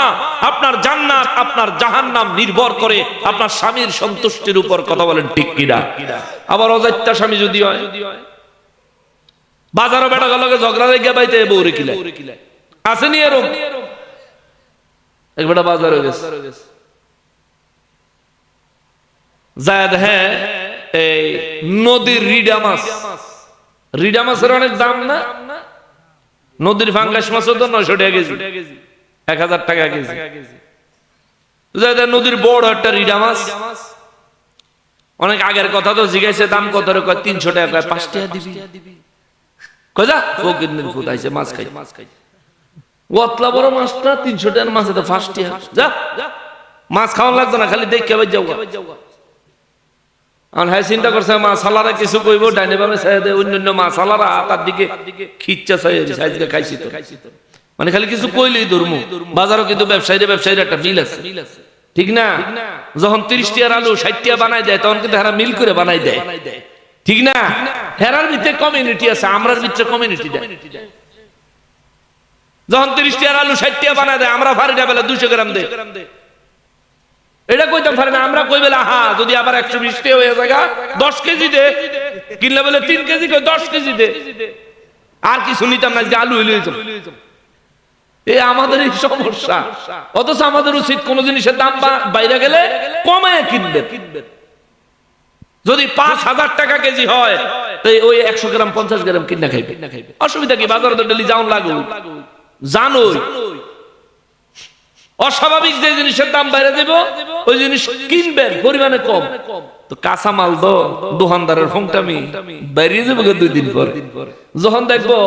আপনার জান্নাত আপনার জাহান্নাম নির্ভর করে আপনার স্বামীর সন্তুষ্টির উপর। কথা বলেন ঠিক কিনা? আবার অজাত্যা স্বামী যদি হয়, বাজারও বেটা গলকে ঝগড়া লেগে বাইতে বউরে কিলে আসেনি এরকম। এক বেটা বাজারে গেছে, জায়দ, হ্যাঁ, এই নদীর রিডা মাছ, রিডা মাছের অনেক দাম না? নদীর ফাঙ্গাস মাছও তো 900 টাকা কেজি, 1000 টাকা কেজি। নদীর বড় একটা রিডা মাছ, অনেক আগের কথা তো জিজ্ঞাসা, দাম কত রে? 300 টাকা। 5 টাকা দিবি? কয়জা ফকির ফুটাইছে মাছ খাই, ওতলা বড় মাছটা 300 টাকার মাছে তো 5 টাকা। যা, মাছ খাওয়া লাগতো না, খালি দেখে ভাই যাও। হ্যাঁ, চিন্তা করছে মাছালারা কিছু কইব, ডাইনে বামে চাই দেয়, অন্যান্য মাছালারা তার দিকে খিচ্ছা চাই, আজকে খাইছি তো, মানে খালি কিছু কইলেই ধর্ম। বাজারও কিন্তু ব্যবসায়ীর একটা মিল আছে, ঠিক না? যখন 30 টাকার আলু 60 টাকা বানাই দেয়, তখন কিন্তু হেরা মিল করে বানাই দেয়, ঠিক না? হেরার ভিতরে কমিউনিটি আছে, আমরার ভিতরে কমিউনিটি দেয়। যখন 30 টাকার আলু 60 টাকা বানাই দেয়, আমরা ভারিটা বেলা 200 গ্রাম দেয়। এটা কইতাম পারে না, আমরা কই বেলা হ্যাঁ, যদি আবার 120 টাকা হয়ে যায় 10 কেজি দে, কিনলে বলে 3 কেজি, 10 কেজি দে। আর কিছু নিতাম না, আলু হইলে এই আমাদের এই সমস্যা। অথচ আমাদের উচিত কোন জিনিসের দাম বাইরে গেলে কমায় কিনবেন। যদি 5000 টাকা কেজি হয়, তাই ওই 100 গ্রাম 50 গ্রাম কিনা খাইবে, অসুবিধা কি? বাজারে তো ডেলি যাওন লাগু, জানোই। অস্বাভাবিক যে জিনিসের দাম বাইরে দেব, ওই জিনিস কিনবেন পরিমাণে কম। তো কাঁচা মাল দো দোকানদারের ফোংটামি বাইরে যাবো 2 দিন পর। যখন দেখবো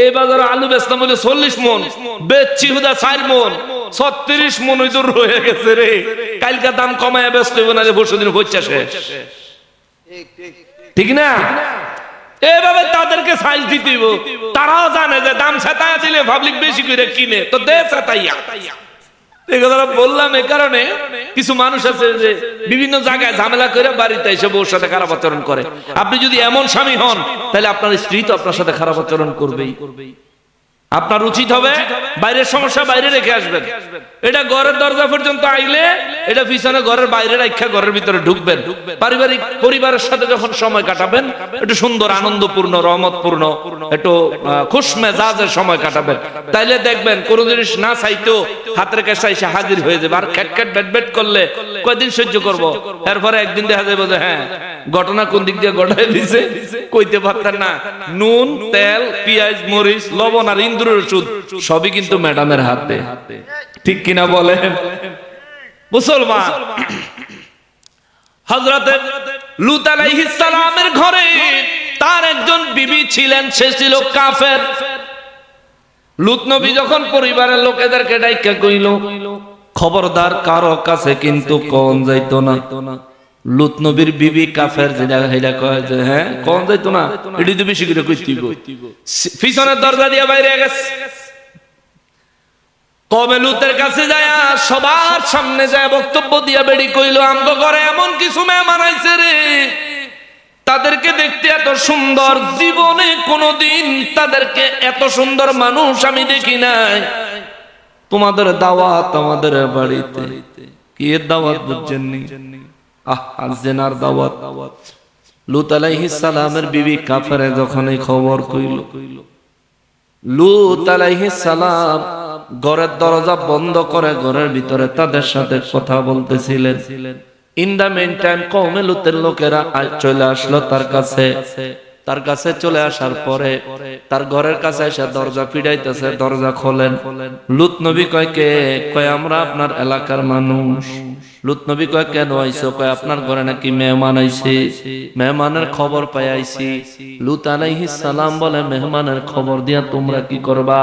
এই বাজারে আলু বেচতাম বলে 40 মন, বেচছি হুদা 4 মন, 36 মন ওই দূর রয়ে গেছে রে। কালকা দাম কমায় বেচতে হবে না, যে 20 দিন হচ্ছে শেষ, ঠিক না? এভাবে তাদেরকে সাইজ দিতে হইব। তারাও জানে যে দাম ছাতায়া দিলে পাবলিক বেশি করে কিনে, তো দে ছাতাইয়া। এই কথাটা বললাম এই কারণে, কিছু মানুষ আছে যে বিভিন্ন জায়গায় ঝামেলা করে বাড়িতে এসে বউর সাথে খারাপ আচরণ করে। আপনি যদি এমন স্বামী হন, তাহলে আপনার স্ত্রী তো আপনার সাথে খারাপ আচরণ করবেই। আপনার উচিত হবে বাইরের সমস্যা বাইরে রেখে আসবেন। এটা ঘরের দরজা পর্যন্ত আইলে এটা পিছনে ঘরের বাইরে রাখা ঘরের ভিতরে ঢুকবেন। পারিবারিক পরিবারের সাথে যখন সময় কাটাবেন, একটু সুন্দর আনন্দপূর্ণ রহমতপূর্ণ একটু খুশ মেজাজের সময় কাটাবেন, তাইলে দেখবেন কোন জিনিস না চাইতেও হাতের কাছে এসে হাজির হয়ে যাবে। আর খ্যাট ব্যাট ব্যাট করলে কয়দিন সহ্য করবো? এরপরে একদিন দেখা যাবে যে হ্যাঁ, ঘটনা কোন দিক দিয়ে ঘটাই দিছে কইতে পারতেন না। নুন, তেল, পেঁয়াজ, মরিচ, লবণ আর ইন্দ্রের ওষুধ সবই কিন্তু ম্যাডামের হাতে, ঠিক কিনা বলেন? মুসলমান, হযরত লূত আলাইহিস সালামের ঘরে তার একজন বিবি ছিলেন, সে ছিল কাফের। লূত নবী যখন পরিবারের লোকেদেরকে ডাইকা কইল, খবরদার কারো কাছে কিন্তু কোন যাইতো না। লূত নবীর বিবি কাফের, যেটা হেলা কয় যে হ্যাঁ কোন যাইতো না, এটি তো বেশি করে কইতিব। পিছনের দরজা দিয়ে বাইরে গেছে। কমে লূতের কাছে যায়, সবার সামনে যায় বক্তব্য দিয়া বেড়ি কইল, আমগো ঘরে এমন কিছু মেহমান আইছে রে, তাদেরকে দেখতে এত সুন্দর, জীবনে কোনোদিন তাদেরকে এত সুন্দর মানুষ আমি দেখি নাই। তোমাদের দাওয়াত আমাদের বাড়িতে, কি এর দাওয়াত বুঝছেননি? জেনার দাওয়াত। লূত আলাইহিস সালামের বিবি কাফেরে যখন এই খবর কইল, লূত আলাইহিস সালাম ঘরের দরজা বন্ধ করে ঘরের ভিতরে তাদের সাথে কথা বলতেছিলেন। ইন দা মেইন টাইম কওমে লূতের লোকেরা চলে আসলো তার কাছে। তার কাছে চলে আসার পরে তার ঘরের কাছে এসে দরজা পিড়াইতেছে, দরজা খোলেন। লূত নবী কয় কে? কয় আমরা আপনার এলাকার মানুষ। লূত নবী কয় কেন আইছো? কয় আপনার ঘরে নাকি মেহমান আইছে, মেহমানের খবর পাই আইছি। লূত আলাইহিস সালাম বলে মেহমানের খবর দিয়া তোমরা কি করবা?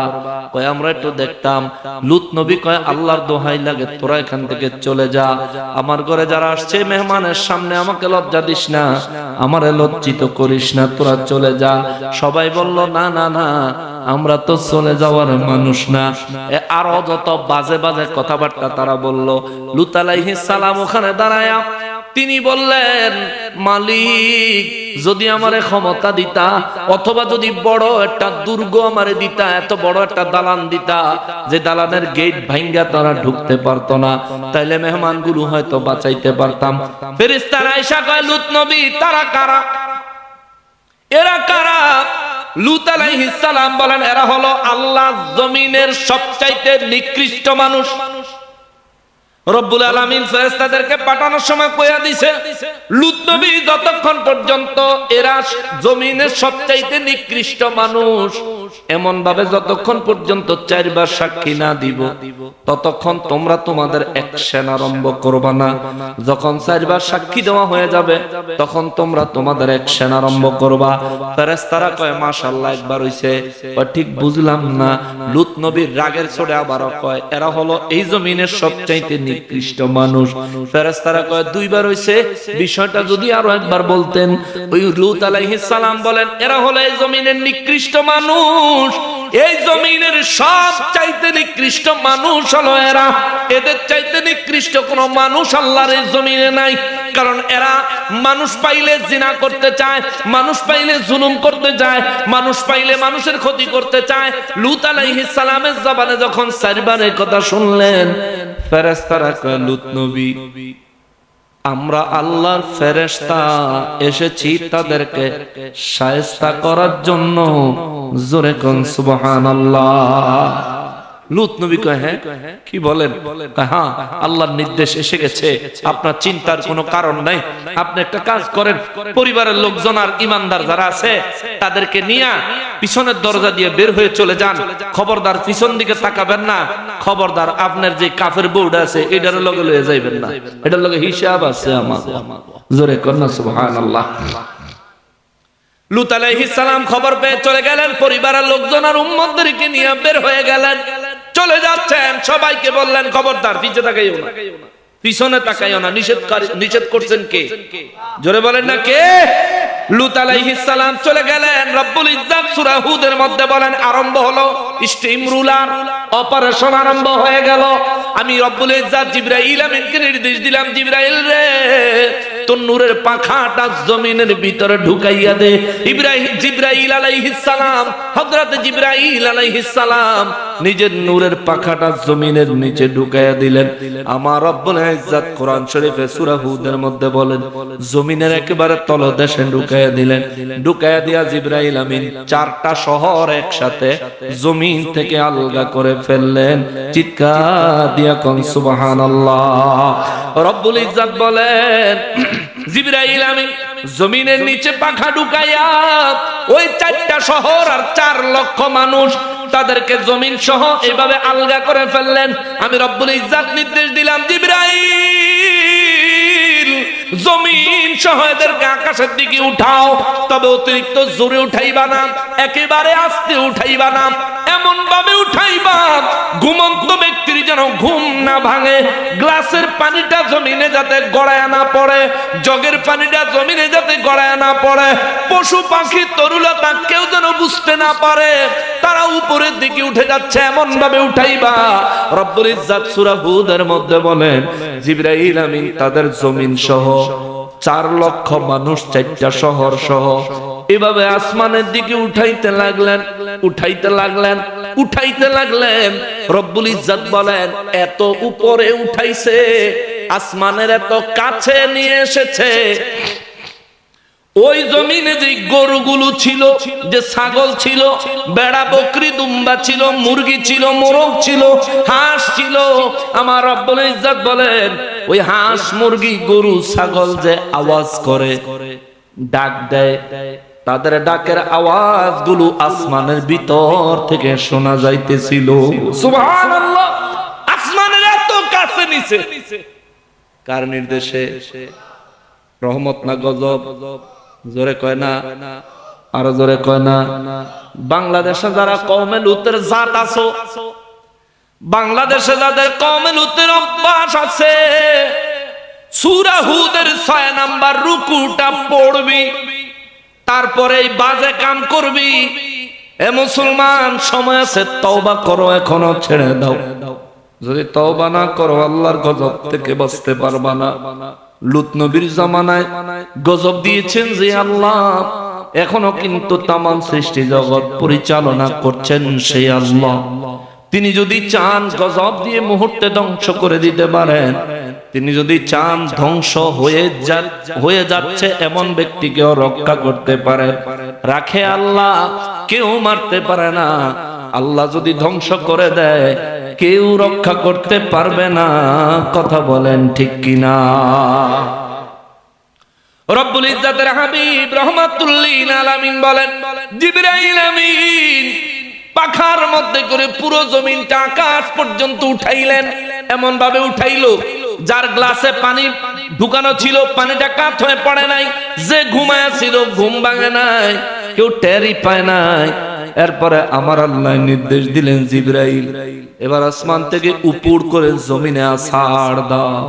কয় আমরা একটু দেখতাম। লূত নবী কয় আল্লাহর দোহাই লাগে তোরা এখান থেকে চলে যা, আমার ঘরে যারা আসছে মেহমানের সামনে আমাকে লজ্জা দিস না, আমারে লজ্জিত করিস না, তোরা চলে যা। সবাই বলল না না না, আমরা তো চলে যাওয়ার মানুষ না। আরো যত বাজে বাজে কথাবার্তা তারা বলল। লূত আলাইহিস সালাম ওখানে দাঁড়ায়া তিনি বললেন, মালিক যদি আমারে ক্ষমতা দিতা, অথবা যদি বড় একটা দুর্গ আমারে দিতা, এত বড় একটা দালান দিতা যে দালানের গেট ভাঙ্গা তারা ঢুকতে পারতো না, তাইলে মেহমানগুলো হয়তো বাঁচাইতে পারতাম। ফেরেশতারা আয়েশা কয় লূত নবী তারা কারা? এরা কারা? লূত আলাইহিস সালাম বলেন এরা হলো আল্লাহ জমিনের সবচাইতে নিকৃষ্ট মানুষ। রব্বুল আলামিন ফেরেশতাদেরকে পাঠানোর সময় কইয়া দিছে, লূত নবী যতক্ষণ পর্যন্ত এরা জমিনের সবচাইতে নিকৃষ্ট মানুষ, এমন ভাবে যতক্ষণ পর্যন্ত 4 বার সাক্ষী না দিব ততক্ষণ তোমরা তোমাদের অ্যাকশন আরম্ভ করবা না। যখন 4 বার সাক্ষী দেওয়া হয়ে যাবে তখন তোমরা তোমাদের অ্যাকশন আরম্ভ করবা। ফেরেশতারা কয় মাশাআল্লাহ একবার হইছে। ঠিক বুঝলাম না। লূত নবীর রাগের চড়ে আবারও কয় এরা হলো এই জমিনের সবচাইতে নিকৃষ্ট মানুষ। ফেরেশতারা কয় 2 বার হইছে, বিষয়টা যদি আরো একবার বলতেন। ওই লূত আলাইহিস সালাম বলেন এরা হলো এই জমিনের নিকৃষ্ট মানুষ, এই জমিনের সবচাইতে নিকৃষ্ট মানুষ হলো এরা। এদের চাইতে নিকৃষ্ট কোনো মানুষ আল্লাহর এই জমিনে নাই। কারণ এরা মানুষ পাইলে জিনা করতে চায়, মানুষ পাইলে জুলুম করতে চায়, মানুষ পাইলে মানুষের ক্ষতি করতে চায়। লূত আলাইহিস সালামের জবানে যখন 4 বার এই কথা শুনলেন, ফেরেশতারা কয় লূত নবী আমরা আল্লাহর ফেরেশতা এসেছি তাদেরকে শায়েস্তা করার জন্য। জোরে কোন সুবহানাল্লাহ। লূত নবী কয় হ্যাঁ কি বলেন? হ্যাঁ আল্লাহর নির্দেশ এসে গেছে, আপনার চিন্তার কোনো কারণ নাই। আপনি একটা কাজ করেন, পরিবারের লোকজন আর ইমানদার যারা আছে তাদেরকে নিয়ে পিছনের দরজা দিয়ে বের হয়ে চলে যান। খবরদার পিছন দিকে তাকাবেন না, খবরদার আপনার যে কাফের বউটা আছে এটার লগে লয়ে যাইবেন না, এটার লগে হিসাব আছে আমার। জোরে কোন সুবহানাল্লাহ। লূত আলাইহিস সালাম খবর পেয়ে চলে গেলেন, পরিবারের লোকজন আর উম্মতদেরকে নিয়ে বের হয়ে গেলেন। চলে যাচ্ছেন, সবাইকে বললেন খবরদার পিছে তাকাইও না, পিছনে তাকাইও না। নিষেধ করছেন কে? জোরে বলেন না কে? লূত আলাইহিস সালাম চলে গেলেন। রব্বুল ইজ্জাত সূরা হুদের মধ্যে বলেন আরম্ভ হলো স্টিম রুলার অপারেশন আরম্ভ হয়ে গেল। আমি রব্বুল ইজ্জাত জিবরাইল আমিনকে নির্দেশ দিলাম, জিবরাইল রে তোর নূরের পাখাটা জমিনের ভিতরে ঢুকাইয়া দে। জিবরাইল আলাইহিস সালাম, হযরত জিবরাইল আলাইহিস সালাম নিজের নূরের পাখাটা জমিনের নিচে ঢুকাইয়া দিলেন। আমার রব্বুল ইজ্জাত কোরআন শরীফে সূরা হুদের মধ্যে বলেন জমিনের একেবারে তলদেশে ঢুকাইয়া দিলেন। ঢুকাইয়া দিয়া জিবরাইল আমিন 4টা শহর একসাথে জমিন থেকে আলগা করে ফেললেন। চিৎকার দিয়া কোন সুবহানাল্লাহ। রব্বুল ইজ্জাত বলেন জিবরাইল আমিন জমিনের নিচে পাখা ঢুকাইয়া ওই 4টা শহর আর 4 লক্ষ মানুষ তাদেরকে জমিন সহ এভাবে আলগা করে ফেললেন। আমি রব্বুল ইজ্জাত নির্দেশ দিলাম জিবরাইল জমিন সহ এদেরকে আকাশের দিকে উঠাও, তবে অতিরিক্ত জোরে উঠাইবা না, একেবারে আস্তে উঠাইবা না, এমন ভাবে উঠাইবা ঘুমন্ত ব্যক্তির যেন ঘুম না ভাঙে। গ্লাসের পানিটা জমিনে যাতে গড়ায় না পড়ে, জগের পানিটা জমিনে যাতে গড়ায় না পড়ে, পশু পাখি তরুলতা কেউ যেন বুঝতে না পারে তারা উপরের দিকে উঠে যাচ্ছে, এমন ভাবে উঠাইবা। রব্বুল ইজ্জাত সূরা হুদের মধ্যে বলেন জিবরাইল আমিন তাদের জমিন সহ 4 লক্ষ মানুষ 4টা শহর সহ এভাবে আসমানের দিকে উঠাইতে লাগলেন, উঠাইতে লাগলেন, উঠাইতে লাগলেন। রব্বুল ইজ্জাত বলেন এত উপরে উঠাইছে আসমানের এত কাছে নিয়ে এসেছে। ওই জমিনে যে গরুগুলো ছিল, যে ছাগল ছিল, বেড়া বকরি দুম্বা ছিল, মুরগি ছিল, মোরগ ছিল, হাঁস ছিল, আমার রব্বুল ইজ্জত বলেন ওই হাঁস মুরগি গরু ছাগল যে আওয়াজ করে, ডাক দেয়, তাদের ডাকের আওয়াজগুলো আসমানের ভিতর থেকে শোনা যাইতেছিল। সুবহানাল্লাহ। আসমানের এত কাছে নিচে, কার নির্দেশে? রহমত না গজব? জোরে কয় না, আরো জোরে কয় না। বাংলাদেশে যারা কওমে লুতের জাত আছো, বাংলাদেশে যাদের কওমে লুতের অভ্যাস আছে, সূরা হুদের 6 নাম্বার রুকুটা পড়বি, তারপরে এই বাজে কাম করবি। এ মুসলমান, সময় আছে, তওবা করো, এখনো ছেড়ে দাও। যদি তওবা না করো আল্লাহর গজব থেকে বাঁচতে পারবা না। লুত নবীর জামানায় গজব দিয়েছেন যে আল্লাহ, এখনো কিন্তু তামাম সৃষ্টি জগৎ পরিচালনা করছেন সেই আল্লাহ। তিনি যদি চান গজব দিয়ে মুহূর্তে ধ্বংস করে দিতে পারেন। তিনি যদি চান ধ্বংস হয়ে যাচ্ছে এমন ব্যক্তিকেও রক্ষা করতে পারেন। রাখে আল্লাহ, কেউ মারতে পারে না। আল্লাহ যদি ধ্বংস করে দেয়, কেউ রক্ষা করতে পারবে না। কথা বলেন ঠিক কিনা? রব্বুল ইজ্জতের হাবিব রাহমাতুল লিল আলামিন বলেন, জিবরাইল আমিন পাখার মধ্যে করে পুরো জমিনটা আকাশ পর্যন্ত উঠাইলেন। এমন ভাবে উঠাইলো যার গ্লাসে পানি ঢুকানো ছিল পানিটা কাত হয়ে পড়ে নাই, যে ঘুমায়া ছিল ঘুম ভাঙে নাই, কেউ টেরই পায় নাই। এরপরে আমার আল্লাহ নির্দেশ দিলেন, জিবরাইল এবার আসমান থেকে উপর করে জমিনে আছাড় দাও।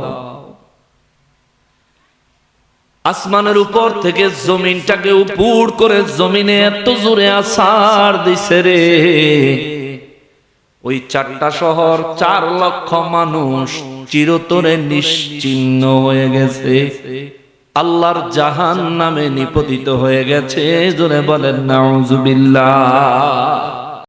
আসমানের উপর থেকে জমিনটাকে উপর করে জমিনে এত জোরে আছাড় দিছে রে, ওই 4টা শহর 4 লক্ষ মানুষ চিরতরে নিশ্চিহ্ন হয়ে গেছে, আল্লাহর জাহান্নামে নিপতিত হয়ে গেছে। জোরে বলেন নাউজুবিল্লাহ।